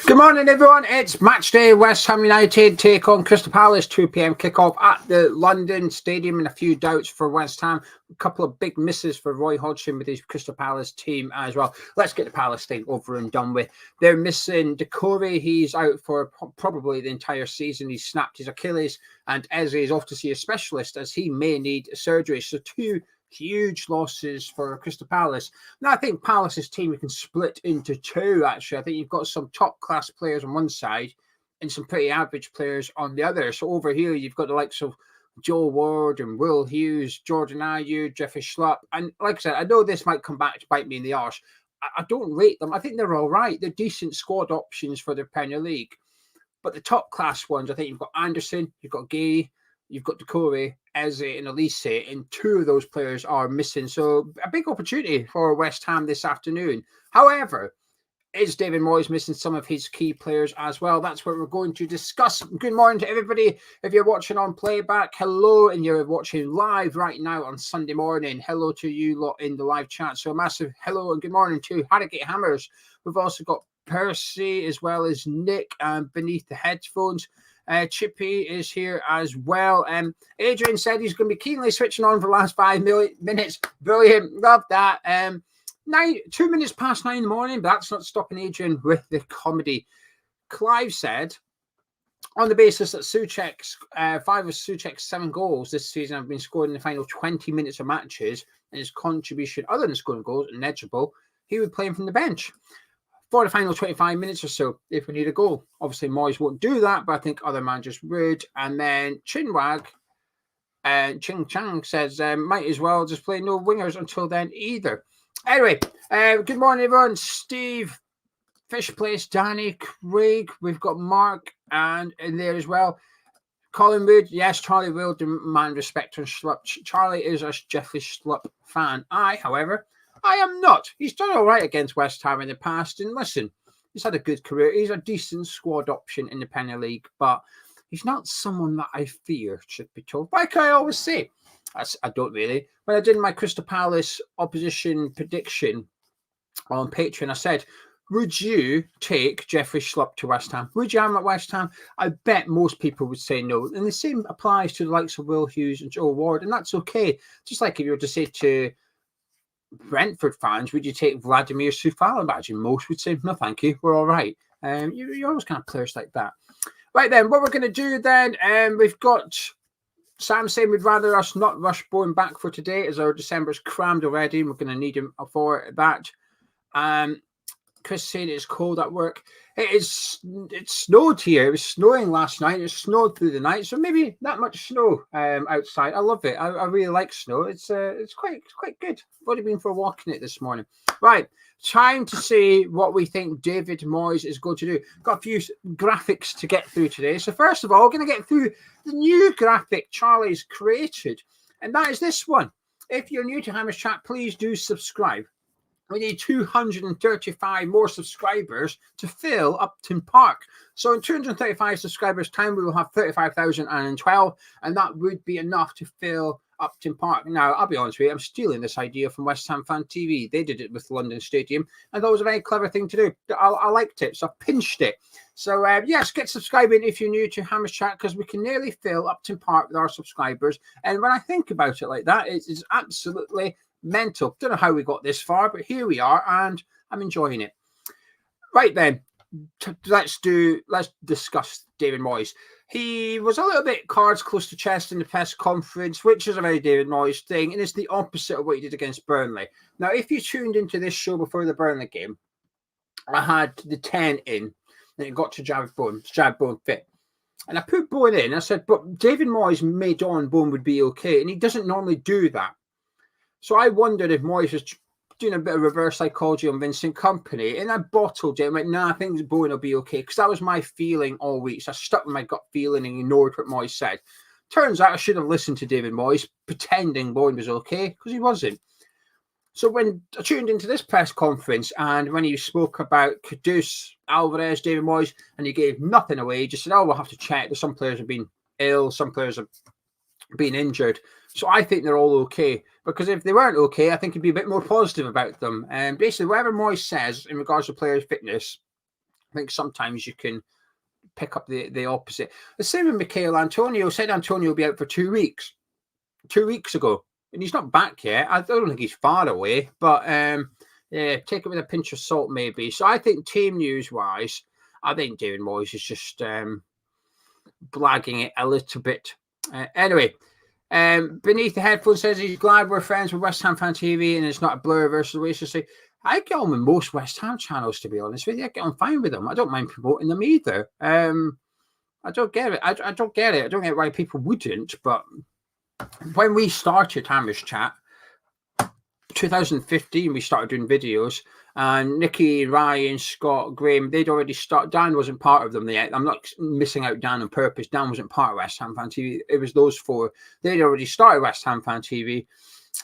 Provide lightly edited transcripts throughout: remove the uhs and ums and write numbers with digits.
Good morning, everyone. It's match day. West Ham United take on Crystal Palace, 2 p.m. kickoff at the London Stadium, and a few doubts for West Ham. A couple of big misses for Roy Hodgson with his Crystal Palace team as well. Let's get the Palace thing over and done with. They're missing WHUCRY. He's out for probably the entire season. He's snapped his Achilles, and Eze is off to see a specialist as he may need surgery. So two huge losses for Crystal Palace. Now, I think Palace's team we can split into two, actually. I think you've got some top-class players on one side and some pretty average players on the other. So over here, you've got the likes of Joe Ward and Will Hughes, Jordan Ayew, Jeffrey Schlupp. And like I said, I know this might come back to bite me in the arse. I don't rate them. I think they're all right. They're decent squad options for the Premier League. But the top-class ones, I think you've got Anderson, you've got Gay, you've got WHUCRY, Eze and Elise, and two of those players are missing. So a big opportunity for West Ham this afternoon. However, is David Moyes missing some of his key players as well? That's what we're going to discuss. Good morning to everybody. If you're watching on playback, hello, and you're watching live right now on Sunday morning, hello to you lot in the live chat. So a massive hello and good morning to Harrogate Hammers. We've also got Percy as well as Nick beneath the headphones. Chippy is here as well. Adrian said he's going to be keenly switching on for the last 5 minutes. Brilliant. Love that. 2 minutes past 9 in the morning, but that's not stopping Adrian with the comedy. Clive said, on the basis that Souček's 5 of Souček's 7 goals this season have been scored in the final 20 minutes of matches, and his contribution other than scoring goals negligible, he would play him from the bench for the final 25 minutes or so if we need a goal. Obviously, Moyes won't do that, but I think other managers would. And then Chinwag and Ching Chang says, might as well just play no wingers until then either. Anyway, good morning, everyone. Steve, Fish Place, Danny, Craig. We've got Mark and in there as well. Colin Wood, yes, Charlie will demand respect on Schlupp. Charlie is a Jeffrey Schlupp fan. However, I am not. He's done all right against West Ham in the past. And listen, he's had a good career. He's a decent squad option in the Premier League, but he's not someone that I fear, should be told. Like I always say, I don't really. When I did my Crystal Palace opposition prediction on Patreon, I said, would you take Jeffrey Schlupp to West Ham? Would you have him at West Ham? I bet most people would say no. And the same applies to the likes of Will Hughes and Joe Ward, and that's okay. Just like if you were to say to Brentford fans, would you take Vladimir Sufal? I imagine most would say, no, thank you, we're all right. You always kind of players like that. Right then, what we're going to do then, we've got Sam saying we'd rather us not rush Bowen back for today as our December's crammed already, and we're going to need him for that. Chris saying it's cold at work. It snowed here. It was snowing last night. It snowed through the night, so maybe that much snow outside. I love it. I really like snow. It's quite good. I've already been for a walk in it this morning. Right, time to see what we think David Moyes is going to do. Got a few graphics to get through today. So first of all, we're going to get through the new graphic Charlie's created, and that is this one. If you're new to Hammers Chat, please do subscribe. We need 235 more subscribers to fill Upton Park. So in 235 subscribers time, we will have 35,012, and that would be enough to fill Upton Park. Now, I'll be honest with you, I'm stealing this idea from West Ham Fan TV. They did it with London Stadium, and that was a very clever thing to do. I liked it, so I pinched it. So, yes, get subscribing if you're new to Hammers Chat, because we can nearly fill Upton Park with our subscribers. And when I think about it like that, it's absolutely mental. Don't know how we got this far, but here we are, and I'm enjoying it. Right then, let's discuss David Moyes. He was a little bit cards close to chest in the press conference, which is a very David Moyes thing, and it's the opposite of what he did against Burnley. Now, if you tuned into this show before the Burnley game, I had the 10 in, and it got to Jarrod Bowen fit. And I put Bowen in. I said, but David Moyes made on Bowen would be okay, and he doesn't normally do that. So I wondered if Moyes was doing a bit of reverse psychology on Vincent Kompany, and I bottled it and went, nah, I think Bowen will be okay, because that was my feeling all week. So I stuck with my gut feeling and ignored what Moyes said. Turns out I should have listened to David Moyes, pretending Bowen was okay, because he wasn't. So when I tuned into this press conference, and when he spoke about Kudus, Alvarez, David Moyes, and he gave nothing away, he just said, oh, we'll have to check. Some players have been ill, some players have been injured. So I think they're all okay, because if they weren't okay, I think he'd be a bit more positive about them. And basically, whatever Moyes says in regards to players' fitness, I think sometimes you can pick up the opposite. The same with Michail Antonio. Said Antonio will be out for 2 weeks. 2 weeks ago. And he's not back yet. I don't think he's far away. But yeah, take it with a pinch of salt maybe. So I think team news-wise, I think David Moyes is just blagging it a little bit. Anyway, Beneath the Headphone says he's glad we're friends with West Ham Fan TV and it's not a Blur versus Oasis. I get on with most West Ham channels, to be honest with you. I get on fine with them. I don't mind promoting them either. I don't get it. I don't get it. I don't get why people wouldn't. But when we started Hammers Chat, 2015, we started doing videos. And Nicky, Ryan, Scott, Graham, they'd already started. Dan wasn't part of them yet. I'm not missing out Dan on purpose. Dan wasn't part of West Ham Fan TV. It was those four. They'd already started West Ham Fan TV.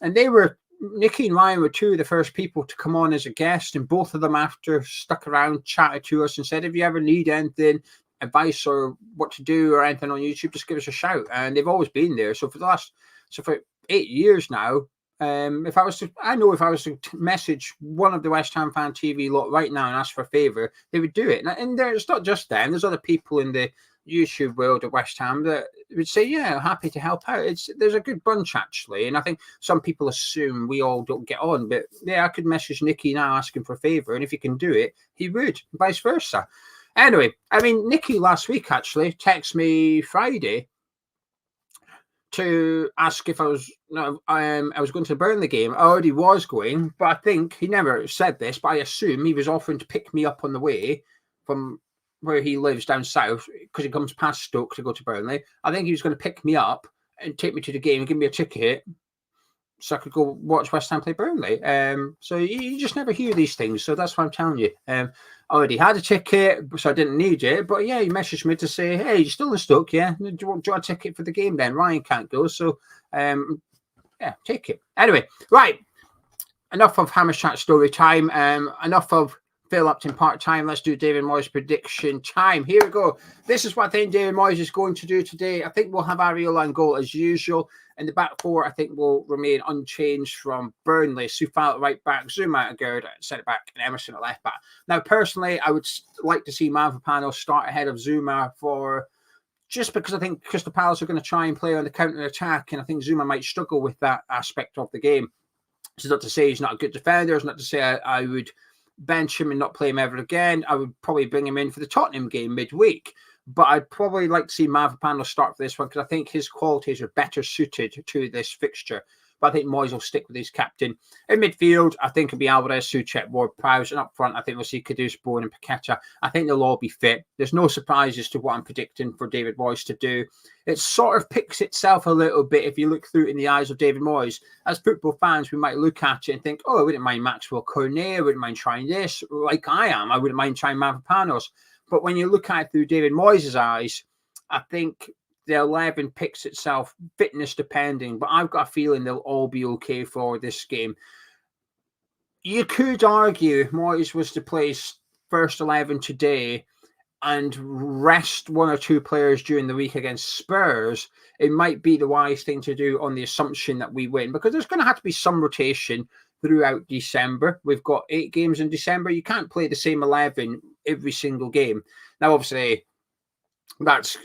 And Nicky and Ryan were two of the first people to come on as a guest. And both of them after stuck around, chatted to us and said, if you ever need anything, advice or what to do or anything on YouTube, just give us a shout. And they've always been there. So for 8 years now, if I was to message one of the West Ham Fan TV lot right now and ask for a favour, they would do it. And it's not just them. There's other people in the YouTube world at West Ham that would say, yeah, happy to help out. There's a good bunch, actually. And I think some people assume we all don't get on. But yeah, I could message Nicky now asking for a favour. And if he can do it, he would, vice versa. Anyway, I mean, Nicky last week, actually, texted me Friday to ask if I was going to the Burnley game. I already was going, but I think he never said this, but I assume he was offering to pick me up on the way from where he lives down south, because he comes past Stoke to go to Burnley. I think he was going to pick me up and take me to the game and give me a ticket so I could go watch West Ham play Burnley. So you just never hear these things. So that's what I'm telling you. I already had a ticket, so I didn't need it. But yeah, he messaged me to say, hey, you're still in Stoke, yeah? Do you want a ticket for the game then? Ryan can't go. So yeah, take it. Anyway, right. Enough of Hammers Chat story time. Enough of Phil Upton part-time. Let's do David Moyes prediction time. Here we go. This is what I think David Moyes is going to do today. I think we'll have Areola on goal as usual. In the back four, I think will remain unchanged from Burnley. Soufal at right back, Zuma at Jarrod at centre back, and Emerson at left back. Now, personally, I would like to see Mavropanos start ahead of Zuma just because I think Crystal Palace are going to try and play on the counter-attack, and I think Zuma might struggle with that aspect of the game. It's not to say he's not a good defender. It's not to say I would bench him and not play him ever again. I would probably bring him in for the Tottenham game midweek. But I'd probably like to see Mavropanos start for this one because I think his qualities are better suited to this fixture. But I think Moyes will stick with his captain. In midfield, I think it'll be Alvarez, Souček, Ward-Prowse. And up front, I think we'll see Kudus, Bowen and Paqueta. I think they'll all be fit. There's no surprises to what I'm predicting for David Moyes to do. It sort of picks itself a little bit if you look through it in the eyes of David Moyes. As football fans, we might look at it and think, oh, I wouldn't mind Maxwel, Cornet. I wouldn't mind trying this. Like I am, I wouldn't mind trying Mavropanos. But when you look at it through David Moyes' eyes, I think the 11 picks itself, fitness depending, but I've got a feeling they'll all be okay for this game. You could argue Moyes was to play first 11 today and rest one or two players during the week against Spurs. It might be the wise thing to do on the assumption that we win, because there's going to have to be some rotation throughout December. We've got 8 games in December. You can't play the same 11 every single game. Now, obviously, that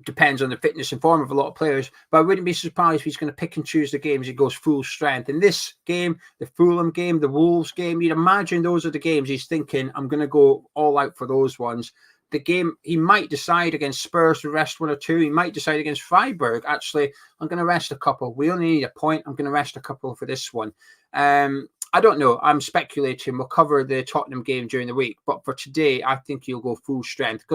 depends on the fitness and form of a lot of players, but I wouldn't be surprised if he's going to pick and choose the games he goes full strength. In this game, the Fulham game, the Wolves game, you'd imagine those are the games he's thinking, I'm going to go all out for those ones. The game, he might decide against Spurs to rest one or two. He might decide against Freiburg, actually, I'm going to rest a couple. We only need a point. I'm going to rest a couple for this one. I don't know. I'm speculating. We'll cover the Tottenham game during the week. But for today, I think he'll go full strength.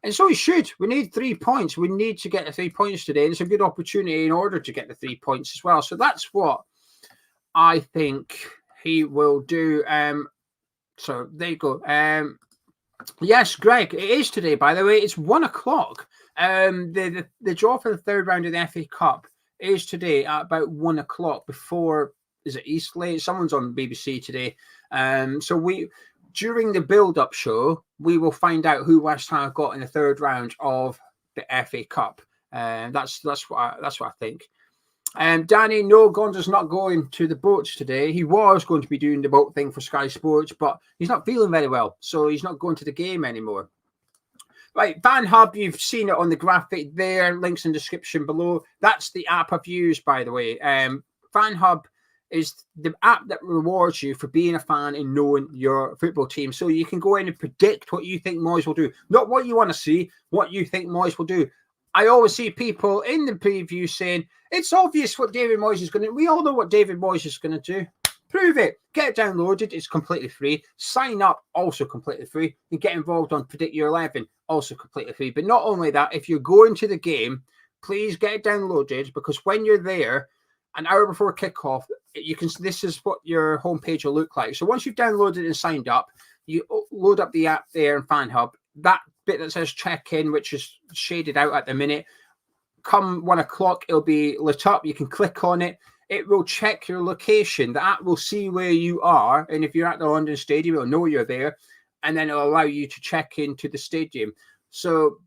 And so he should. We need 3 points. We need to get the 3 points today. And it's a good opportunity in order to get the 3 points as well. So that's what I think he will do. So there you go. Yes, Greg, it is today, by the way. It's 1 o'clock. The draw for the third round of the FA Cup is today at about 1 o'clock before... Is it Eastleigh? Someone's on BBC today. So during the build-up show, we will find out who West Ham got in the third round of the FA Cup. That's what I think. Danny, no, Gonda's not going to the boats today. He was going to be doing the boat thing for Sky Sports, but he's not feeling very well, so he's not going to the game anymore. Right, Fan Hub, you've seen it on the graphic there. Links in the description below. That's the app I've used, by the way. Fan Hub is the app that rewards you for being a fan and knowing your football team. So you can go in and predict what you think Moyes will do. Not what you want to see, what you think Moyes will do. I always see people in the preview saying, it's obvious what David Moyes is going to do. We all know what David Moyes is going to do. Prove it. Get it downloaded. It's completely free. Sign up, also completely free. And get involved on Predict Your 11, also completely free. But not only that, if you're going to the game, please get it downloaded, because when you're there, an hour before kickoff, you can. This is what your homepage will look like. So once you've downloaded and signed up, you load up the app there in Fan Hub. That bit that says check in, which is shaded out at the minute, come 1 o'clock, it'll be lit up. You can click on it. It will check your location. The app will see where you are. And if you're at the London Stadium, it'll know you're there. And then it'll allow you to check into the stadium. So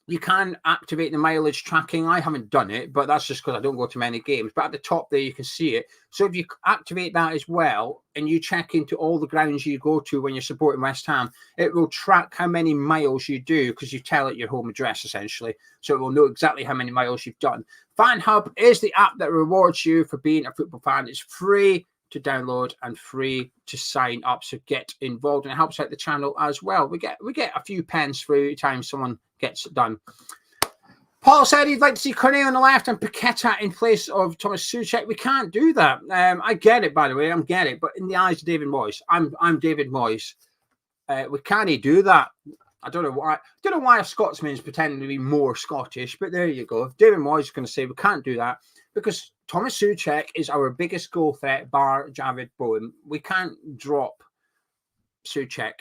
you can activate the mileage tracking. I haven't done it, but that's just because I don't go to many games. But at the top there, you can see it. So if you activate that as well, and you check into all the grounds you go to when you're supporting West Ham, it will track how many miles you do, because you tell it your home address, essentially. So it will know exactly how many miles you've done. Fan Hub is the app that rewards you for being a football fan. It's free to download and free to sign up. So get involved, and it helps out the channel as well. We get a few pence for every time someone gets it done. Paul said he'd like to see Cornet on the left and Paqueta in place of Thomas Souček. We can't do that. I get it, by the way. I get it. But in the eyes of David Moyes, I'm David Moyes. We can't do that. I don't know why. I don't know why a Scotsman is pretending to be more Scottish, but there you go. David Moyes is going to say we can't do that because Thomas Souček is our biggest goal threat, bar Jarrod Bowen. We can't drop Souček.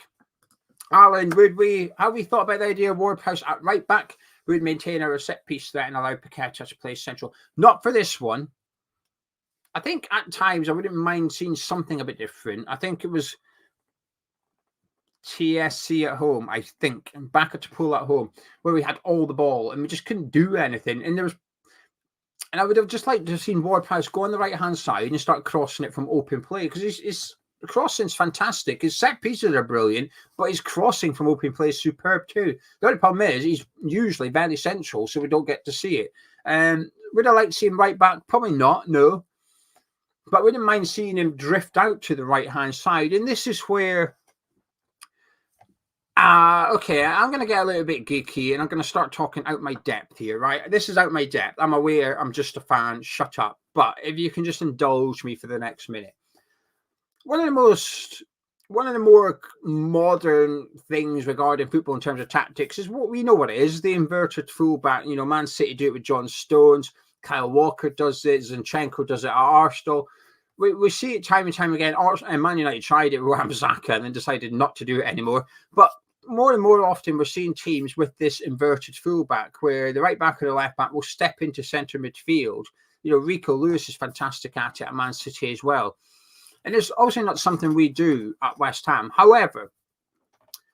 Alan, have we thought about the idea of Ward-Prowse at right back? We would maintain our set piece threat and allow Paqueta to play central. Not for this one. I think at times I wouldn't mind seeing something a bit different. I think it was TSC at home, I think, and back at Pool at home, where we had all the ball and we just couldn't do anything. And I would have just liked to have seen Ward-Prowse go on the right hand side and start crossing it from open play, because his crossing's fantastic. His set pieces are brilliant, but his crossing from open play is superb too. The only problem is he's usually very central, so we don't get to see it. Would I like to see him right back? Probably not, no. But I wouldn't mind seeing him drift out to the right hand side. And this is where okay, I'm going to get a little bit geeky and I'm going to start talking out my depth here, right? This is out my depth. I'm aware I'm just a fan. Shut up. But if you can just indulge me for the next minute. One of the more modern things regarding football in terms of tactics is what we know what it is, the inverted fullback. You know, Man City do it with John Stones. Kyle Walker does it. Zinchenko does it at Arsenal. We see it time and time again. And Man United tried it with Wan-Bissaka and then decided not to do it anymore. But more and more often, we're seeing teams with this inverted fullback where the right back or the left back will step into centre midfield. You know, Rico Lewis is fantastic at it at Man City as well. And it's also not something we do at West Ham. However,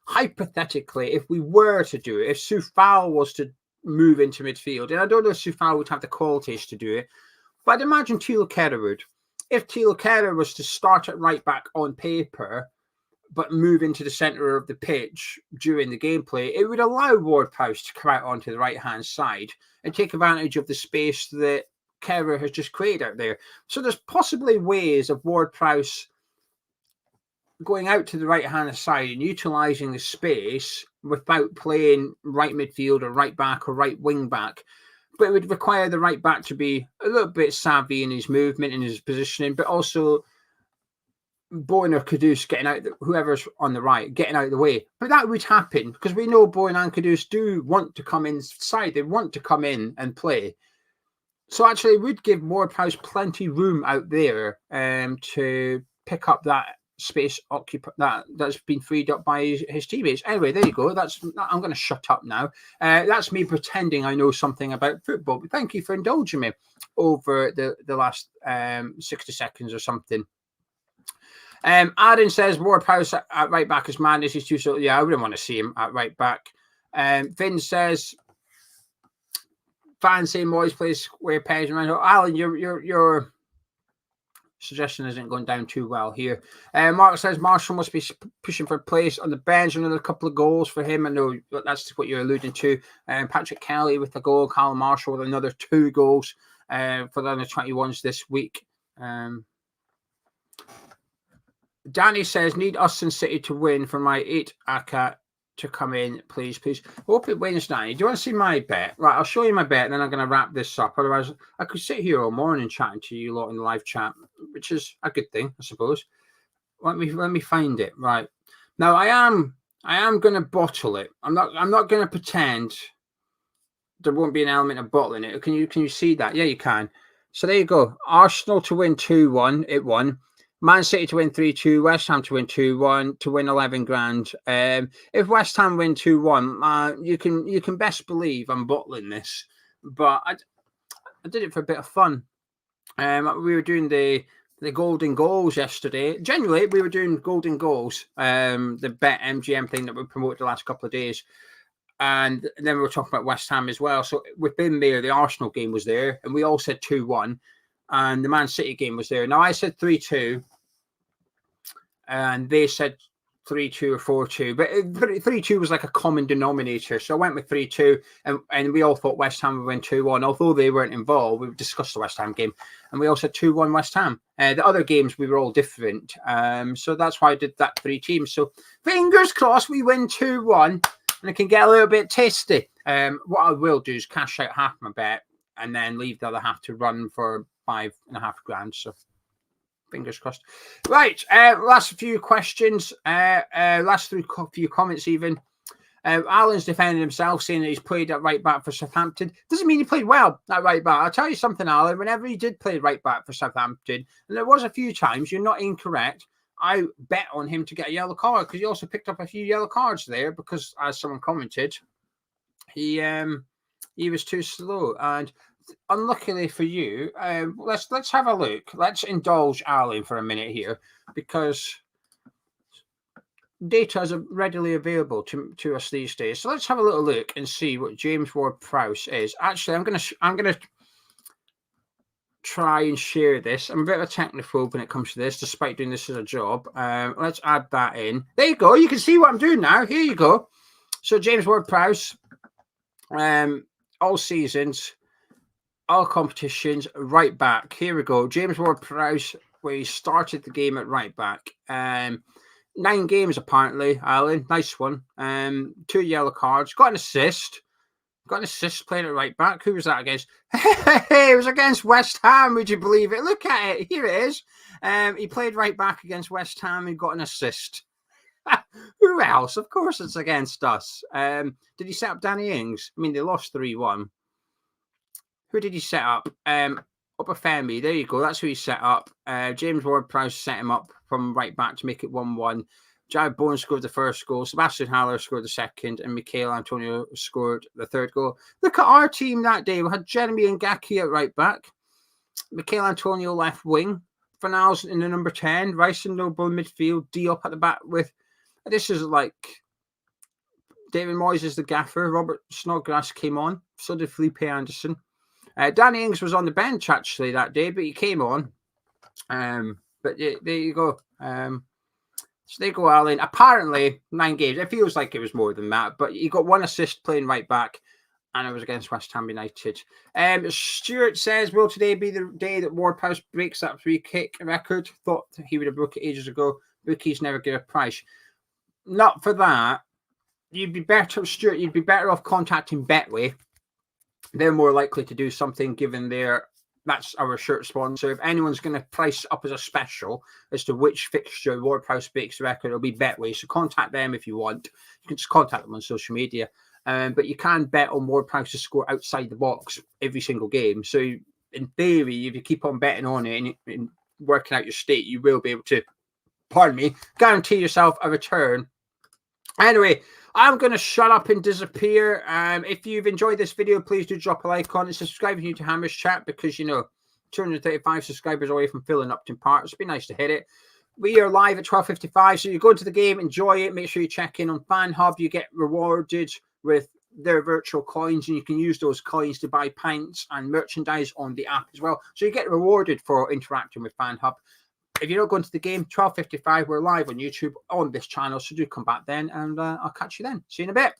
hypothetically, if we were to do it, if Soufal was to move into midfield, and I don't know if Soufal would have the qualities to do it, but I'd imagine Thilo Kehrer would. If Thilo Kehrer was to start at right back on paper, but move into the centre of the pitch during the gameplay, it would allow Ward-Prowse to come out onto the right-hand side and take advantage of the space that Kehrer has just created out there. So there's possibly ways of Ward-Prowse going out to the right-hand side and utilising the space without playing right midfield or right back or right wing back. But it would require the right back to be a little bit savvy in his movement and his positioning, but also Bowen or Kudus getting out, whoever's on the right, getting out of the way. But that would happen because we know Bowen and Kudus do want to come inside. They want to come in and play. So actually, it would give Ward-Prowse plenty room out there to pick up that space that's been freed up by his teammates. Anyway, there you go. I'm going to shut up now. That's me pretending I know something about football. But thank you for indulging me over the last 60 seconds or something. Aaron says Ward-Prowse at right back is madness. He's too so. Yeah, I wouldn't want to see him at right back. Vin says fans saying Moyes plays square pegs around. Alan, your suggestion isn't going down too well here. Mark says Marshall must be pushing for a place on the bench. Another couple of goals for him. I know that's what you're alluding to. Patrick Kelly with a goal. Callum Marshall with another 2 goals for the under 21s this week. Danny says, need us and City to win for my 8 Aka to come in, please. Hope it wins, Danny. Do you want to see my bet? Right, I'll show you my bet, and then I'm going to wrap this up. Otherwise, I could sit here all morning chatting to you lot in the live chat, which is a good thing, I suppose. Let me find it. Right. Now, I am going to bottle it. I'm not going to pretend there won't be an element of bottling it. Can you see that? Yeah, you can. So there you go. Arsenal to win 2-1. It won. Man City to win 3-2, West Ham to win 2-1, to win 11 grand. If West Ham win 2-1, you can best believe I'm bottling this. But I did it for a bit of fun. We were doing the golden goals yesterday. Generally, we were doing golden goals, the Bet MGM thing that we promoted the last couple of days. And then we were talking about West Ham as well. So within there, the Arsenal game was there, and we all said 2-1. And the Man City game was there. Now, I said 3-2. And they said 3-2 or 4-2, but 3-2 was like a common denominator. So I went with 3-2, and we all thought West Ham would win 2-1. Although they weren't involved, we discussed the West Ham game, and we all said 2-1 West Ham. The other games, we were all different. So that's why I did that 3 teams. So fingers crossed we win 2-1, and it can get a little bit tasty. What I will do is cash out half my bet, and then leave the other half to run for 5.5 grand. So fingers crossed. Right, last few questions, last few comments even. Alan's defending himself, saying that he's played at right back for Southampton. Doesn't mean he played well at right back. I'll tell you something, Alan, whenever he did play right back for Southampton, and there was a few times, you're not incorrect, I bet on him to get a yellow card, because he also picked up a few yellow cards there, because as someone commented, he was too slow. And unluckily for you, let's have a look. Let's indulge Alan for a minute here, because data is readily available to us these days. So let's have a little look and see what James Ward-Prowse is. Actually, I'm gonna try and share this. I'm a bit of a technophobe when it comes to this, despite doing this as a job. Let's add that in. There you go. You can see what I'm doing now. Here you go. So James Ward-Prowse, all seasons, all competitions, right back. Here we go. James Ward-Prowse, where he started the game at right back. 9 games apparently, Alan. Nice one. 2 yellow cards. Got an assist. Playing at right back. Who was that against? It was against West Ham. Would you believe it? Look at it. Here it is. He played right back against West Ham and got an assist. Who else? Of course it's against us. Did he set up Danny Ings? I mean, they lost 3-1. Who did he set up? Obafemi. There you go. That's who he set up. James Ward-Prowse set him up from right back to make it 1-1. Jarrod Bowen scored the first goal. Sebastian Haller scored the second. And Mikel Antonio scored the third goal. Look at our team that day. We had Jeremy Ngaki at right back. Mikel Antonio left wing. Fornals in the number 10. Rice and Noble midfield. Diop at the back with... This is like... David Moyes is the gaffer. Robert Snodgrass came on. So did Felipe Anderson. Danny Ings was on the bench actually that day, but he came on. But there you go. So there you go, Alan. Apparently, 9 games. It feels like it was more than that, but he got 1 assist playing right back, and it was against West Ham United. Stuart says, will today be the day that Ward-Prowse breaks that free kick record? Thought he would have broke it ages ago. Bookies never give a price. Not for that. You'd be better, Stuart, you'd be better off contacting Betway. They're more likely to do something given that's our shirt sponsor. If anyone's going to price up as a special as to which fixture Ward-Prowse breaks the record, it'll be Betway. So contact them if you want. You can just contact them on social media. But you can bet on Ward-Prowse to score outside the box every single game. So in theory, if you keep on betting on it and working out your state, you will be able to, guarantee yourself a return. Anyway, I'm going to shut up and disappear. If you've enjoyed this video, please do drop a like on it. Subscribe if you're new to Hammer's Chat, because, 235 subscribers away from filling Upton Park. It'd be nice to hit it. We are live at 12:55, so you go into the game, enjoy it. Make sure you check in on Fan Hub. You get rewarded with their virtual coins, and you can use those coins to buy pints and merchandise on the app as well. So you get rewarded for interacting with FanHub. If you're not going to the game, 12:55, we're live on YouTube on this channel, so do come back then, and I'll catch you then. See you in a bit.